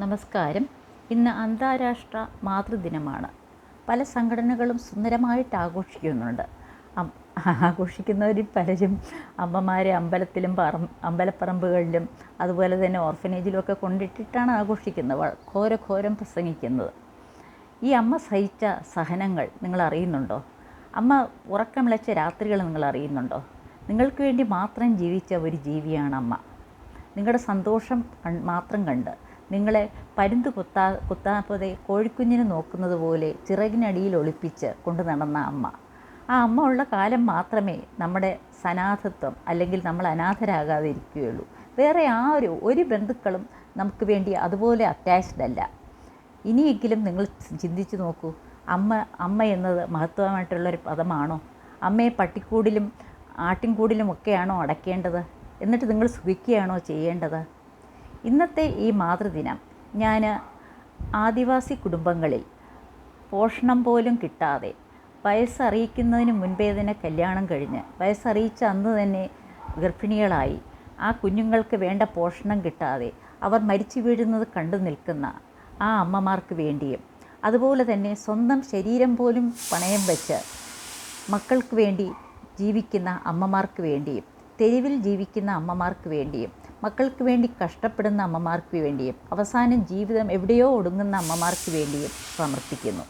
നമസ്കാരം. ഇന്ന് അന്താരാഷ്ട്ര മാതൃദിനമാണ്. പല സംഘടനകളും സുന്ദരമായിട്ട് ആഘോഷിക്കുന്നുണ്ട്. ആഘോഷിക്കുന്നവരിൽ പലരും അമ്മമാരെ അമ്പലപ്പറമ്പുകളിലും അതുപോലെ തന്നെ ഓർഫനേജിലുമൊക്കെ കൊണ്ടിട്ടിട്ടാണ് ആഘോഷിക്കുന്നത്, ഘോരം പ്രസംഗിക്കുന്നത്. ഈ അമ്മ സഹിച്ച സഹനങ്ങൾ നിങ്ങൾ അറിയുന്നുണ്ടോ? അമ്മ ഉറക്കമിളച്ച രാത്രികൾ നിങ്ങൾ അറിയുന്നുണ്ടോ? നിങ്ങൾക്ക് വേണ്ടി മാത്രം ജീവിച്ച ഒരു ജീവിയാണ് അമ്മ. നിങ്ങളുടെ സന്തോഷം മാത്രം കണ്ട് നിങ്ങളെ പരുന്ത് കുത്താതെ കോഴിക്കുഞ്ഞിനെ നോക്കുന്നത് പോലെ ചിറകിനടിയിൽ ഒളിപ്പിച്ച് കൊണ്ടു നടന്ന അമ്മ. ആ അമ്മ ഉള്ള കാലം മാത്രമേ നമ്മുടെ സനാഥത്വം അല്ലെങ്കിൽ നമ്മൾ അനാഥരാകാതെ ഇരിക്കുകയുള്ളൂ. വേറെ ഒരു ബന്ധുക്കളും നമുക്ക് വേണ്ടി അതുപോലെ അറ്റാച്ച്ഡ് അല്ല. ഇനിയെങ്കിലും നിങ്ങൾ ചിന്തിച്ചു നോക്കൂ, അമ്മ എന്നത് മഹത്വമായിട്ടുള്ളൊരു പദമാണോ? അമ്മയെ പട്ടിക്കൂടിലും ആട്ടിൻകൂടിലുമൊക്കെയാണോ അടയ്ക്കേണ്ടത്? എന്നിട്ട് നിങ്ങൾ സുഖിക്കുകയാണോ ചെയ്യേണ്ടത്? ഇന്നത്തെ ഈ മാതൃദിനം ഞാൻ ആദിവാസി കുടുംബങ്ങളിൽ പോഷണം പോലും കിട്ടാതെ വയസ്സറിയിക്കുന്നതിന് മുൻപേ തന്നെ കല്യാണം കഴിഞ്ഞ് വയസ്സറിയിച്ച അന്ന് തന്നെ ഗർഭിണികളായി ആ കുഞ്ഞുങ്ങൾക്ക് വേണ്ട പോഷണം കിട്ടാതെ അവർ മരിച്ചു വീഴുന്നത് കണ്ടു നിൽക്കുന്ന ആ അമ്മമാർക്ക് വേണ്ടിയും, അതുപോലെ തന്നെ സ്വന്തം ശരീരം പോലും പണയം വെച്ച് മക്കൾക്ക് വേണ്ടി ജീവിക്കുന്ന അമ്മമാർക്ക് വേണ്ടിയും, തെരുവിൽ ജീവിക്കുന്ന അമ്മമാർക്ക് വേണ്ടിയും, മക്കൾക്ക് വേണ്ടി കഷ്ടപ്പെടുന്ന അമ്മമാർക്ക് വേണ്ടിയും, അവസാനം ജീവിതം എവിടെയോ ഒടുങ്ങുന്ന അമ്മമാർക്ക് വേണ്ടിയും സമർപ്പിക്കുന്നു.